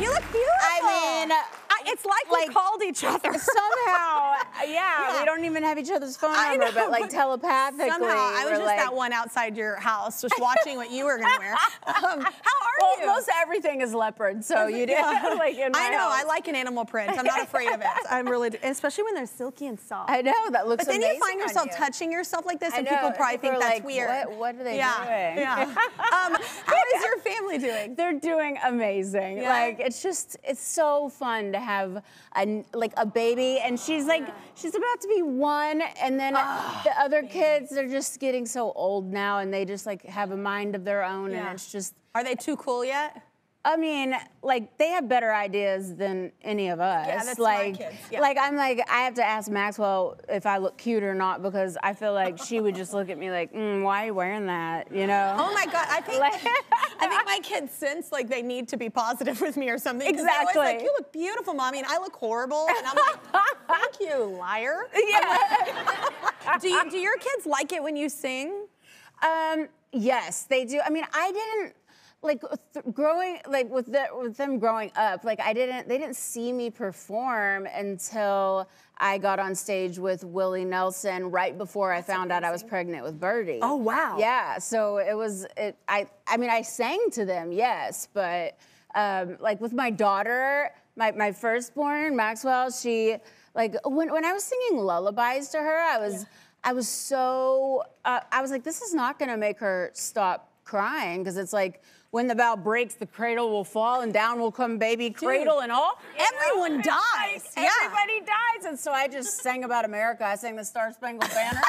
You look beautiful. I mean, it's like we called each other. Somehow, yeah, we don't even have each other's phone number, but like telepathically. Somehow, I was just like, that one outside your house, just watching what you were gonna wear. How are you? Most everything is leopard, so you do. Like in my I know. house. I like an animal print. I'm not afraid of it. I'm really, especially when they're silky and soft. I know that looks. But then amazing you find yourself touching yourself like this, and people probably think that's like, weird. What are they doing? Yeah. How is your family doing? They're doing amazing. Yeah. Like it's so fun to have a baby, and she's like she's about to be 1, and then the other kids, they're just getting so old now, and they just like have a mind of their own, and it's just. Are they too cool yet? I mean, like, they have better ideas than any of us. Yeah, that's like, my kids. Yeah. Like, I have to ask Maxwell if I look cute or not, because I feel like she would just look at me like, why are you wearing that, you know? Oh my God, I think my kids sense like they need to be positive with me or something. Exactly. They're always like, you look beautiful, Mommy, and I look horrible. And I'm like, thank you, liar. Yeah. Do your kids like it when you sing? Yes, they do. I mean, I didn't. Like with them growing up, like they didn't see me perform until I got on stage with Willie Nelson right before I found out I was pregnant with Birdie. Oh wow! Yeah, so I mean I sang to them, yes, but like with my daughter, my firstborn Maxwell, she like when I was singing lullabies to her, I was like, this is not gonna make her stop crying, because it's like, when the bow breaks, the cradle will fall, and down will come baby, cradle and all. Everyone dies. Like, everybody dies. And so I just sang about America. I sang the Star Spangled Banner.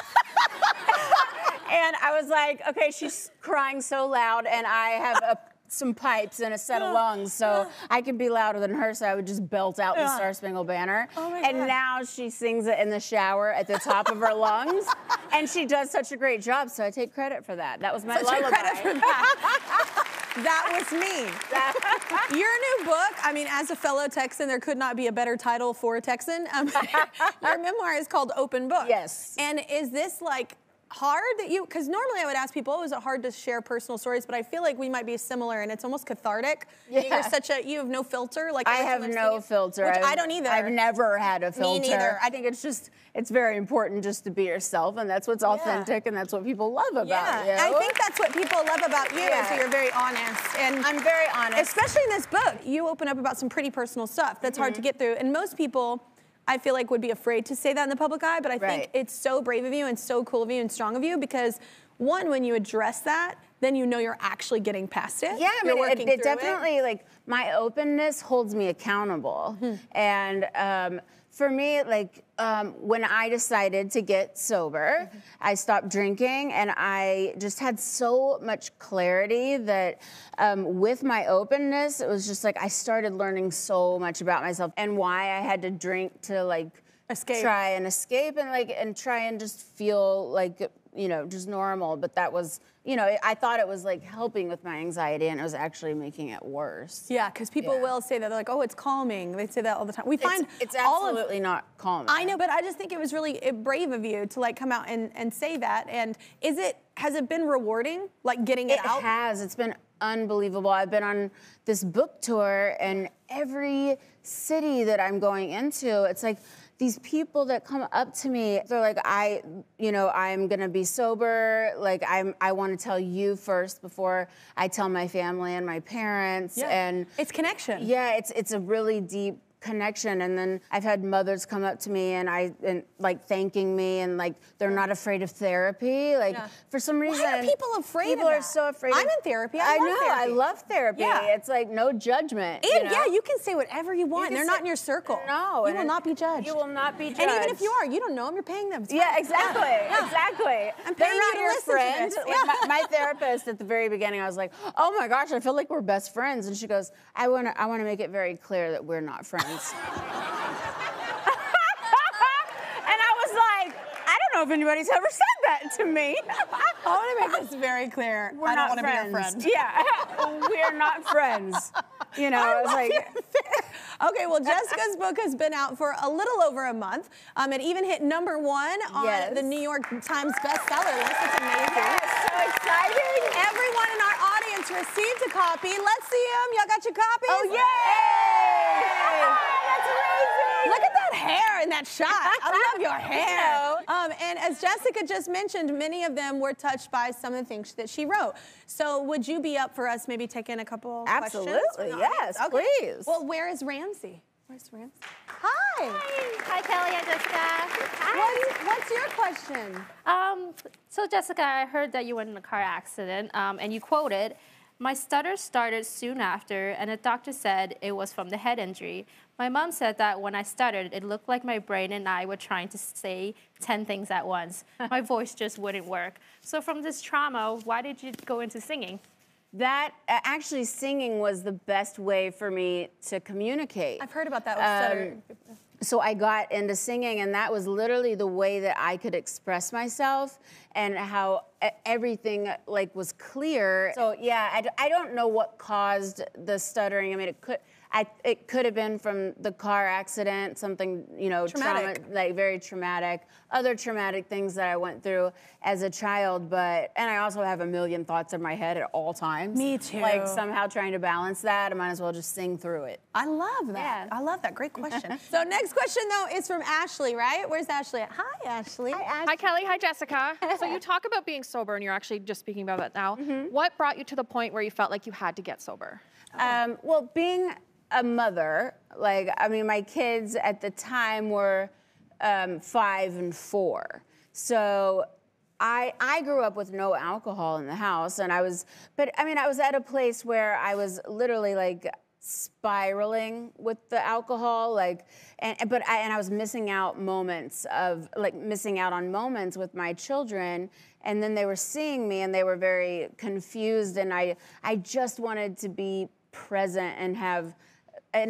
And I was like, okay, she's crying so loud, and I have some pipes and a set of lungs, so I could be louder than her, so I would just belt out the Star Spangled Banner. Oh my God. Now she sings it in the shower at the top of her lungs, and she does such a great job, so I take credit for that. That was my lullaby. Credit for that. That was me. Your new book, I mean, as a fellow Texan, there could not be a better title for a Texan. Your memoir is called Open Book. Yes. And is this like hard that because normally I would ask people, oh, is it hard to share personal stories? But I feel like we might be similar, and it's almost cathartic. Yeah. You have no filter. Like I have no filter. Which I don't either. I've never had a filter. Me neither. I think it's very important just to be yourself, and that's what's authentic, and that's what people love about you. I think that's what people love about you, is that you're very honest. And I'm very honest. Especially in this book, you open up about some pretty personal stuff that's hard to get through. And most people, I feel like, would be afraid to say that in the public eye, but I think it's so brave of you and so cool of you and strong of you, because one, when you address that, then you know you're actually getting past it. Yeah, I mean, it definitely, like, my openness holds me accountable. And for me, like, when I decided to get sober, I stopped drinking, and I just had so much clarity that with my openness, it was just like I started learning so much about myself and why I had to drink to like try and escape and try and just feel like, you know, just normal. But that was, you know, I thought it was like helping with my anxiety, and it was actually making it worse. Yeah, because people will say that. They're like, oh, it's calming. They say that all the time. We find it's absolutely not calming. I know, but I just think it was really brave of you to like come out and say that. And has it been rewarding, like getting it out? It has. It's been unbelievable. I've been on this book tour, and every city that I'm going into, it's like these people that come up to me, they're like, I'm gonna be sober. Like, I want to tell you first before I tell my family and my parents. Yeah. And it's connection. Yeah, it's a really deep connection. And then I've had mothers come up to me and like thanking me, and like they're not afraid of therapy. Like for some reason, why are people afraid of that? People are so afraid. I'm in therapy. I know. therapy. I love therapy. Yeah. It's like no judgment. And you can say whatever you want. They're not in your circle. No, you will not be judged. You will not be judged. And even if you are, you don't know them. You're paying them. Yeah, exactly. Exactly. I'm they're paying not you to your listen friend. to this. Like my therapist at the very beginning, I was like, oh my gosh, I feel like we're best friends, and she goes, I want to make it very clear that we're not friends. And I was like, I don't know if anybody's ever said that to me. I want to make this very clear. I don't want to be your friend. Yeah, we're not friends. You know, I was like... Okay, well, Jessica's book has been out for a little over a month. It even hit #1 on the New York Times bestseller list. It's amazing. Yes, so exciting. Everyone in our audience received a copy. Let's see them. Y'all got your copies? Oh, yay! that shot. I love your hair. And as Jessica just mentioned, many of them were touched by some of the things that she wrote. So would you be up for us maybe taking a couple questions? Absolutely, yes, okay. Please. Well, where is Ramsey? Where's Ramsey? Hi. Hi, Kelly. Hi, Jessica. Hi. What's your question? So Jessica, I heard that you went in a car accident, and you quoted, "My stutter started soon after, and the doctor said it was from the head injury. My mom said that when I stuttered, it looked like my brain and I were trying to say 10 things at once. My voice just wouldn't work. So from this trauma, why did you go into singing?" That actually singing was the best way for me to communicate. I've heard about that with stutter. So I got into singing, and that was literally the way that I could express myself and how everything like was clear. So yeah, I don't know what caused the stuttering. I mean, it could have been from the car accident, something, you know, traumatic. like very traumatic, other traumatic things that I went through as a child. And I also have a million thoughts in my head at all times. Me too. Like somehow trying to balance that, I might as well just sing through it. I love that. Yeah. I love that. Great question. So next question though is from Ashley, right? Where's Ashley at? Hi, Ashley. Hi, Ashley. Hi, Kelly. Hi, Jessica. So you talk about being sober, and you're actually just speaking about that now. What brought you to the point where you felt like you had to get sober? Well, being a mother, like, I mean, my kids at the time were 5 and 4. So I grew up with no alcohol in the house, and I was at a place where I was literally like spiraling with the alcohol, like, and I was missing out on moments with my children, and then they were seeing me and they were very confused, and I just wanted to be present and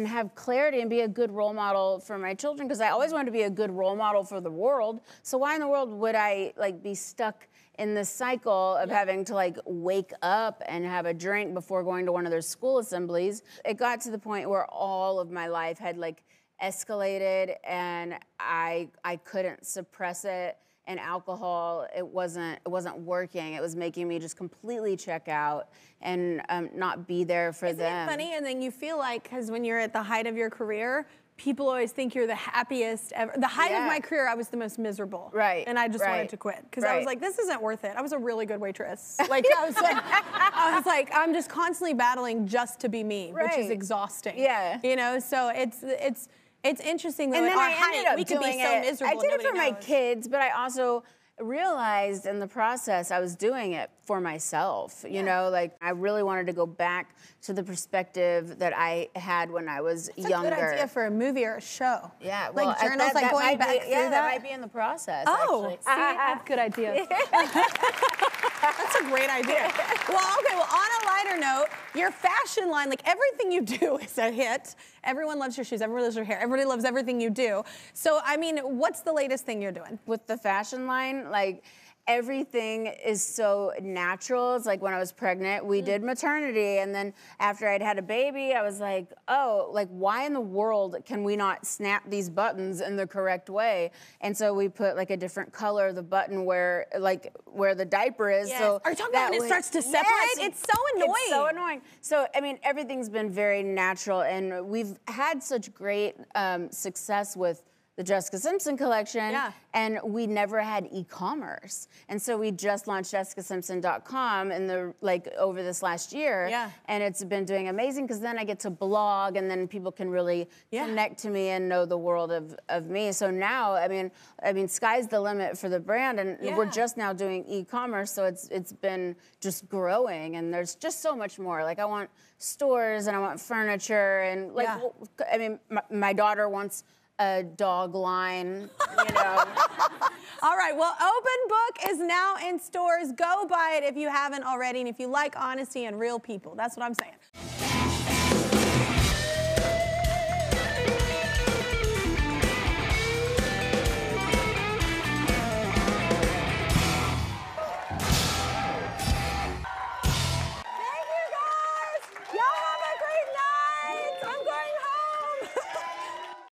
have clarity and be a good role model for my children, because I always wanted to be a good role model for the world. So why in the world would I like be stuck in this cycle of having to like wake up and have a drink before going to one of their school assemblies? It got to the point where all of my life had like escalated, and I couldn't suppress it. And alcohol, it wasn't working. It was making me just completely check out and not be there for them. Isn't it funny? And then you feel like, because when you're at the height of your career, people always think you're the happiest ever. The height of my career, I was the most miserable. Right. And I just wanted to quit, because I was like, this isn't worth it. I was a really good waitress. Like, I was like, I'm just constantly battling just to be me, which is exhausting. Yeah. You know, so it's interesting that and then our height, we could be so miserable. I did it for my knows. kids, but I also realized in the process I was doing it for myself. You know, like I really wanted to go back to the perspective that I had when I was younger. That's a good idea for a movie or a show. Yeah, well, like journals, like going back through that. That might be in the process. Oh, actually. see, that's a good idea. That's a great idea. Well, okay, well, on a lighter note, your fashion line, like everything you do is a hit. Everyone loves your shoes, everyone loves your hair, everybody loves everything you do. So, I mean, what's the latest thing you're doing? With the fashion line, like, everything is so natural. It's like when I was pregnant, we did maternity, and then after I'd had a baby, I was like, oh, like why in the world can we not snap these buttons in the correct way? And so we put like a different color of the button where the diaper is. Yes. So are you talking about when it starts to separate? Yes, it's so annoying. It's so annoying. So I mean, everything's been very natural, and we've had such great success with the Jessica Simpson collection, and we never had e-commerce. And so we just launched jessicasimpson.com over this last year, and it's been doing amazing, because then I get to blog, and then people can really connect to me and know the world of me. So now, I mean, sky's the limit for the brand, and we're just now doing e-commerce, so it's been just growing, and there's just so much more. Like I want stores, and I want furniture, and like, I mean, my daughter wants a dog line, you know. All right, well, Open Book is now in stores. Go buy it if you haven't already, and if you like honesty and real people. That's what I'm saying.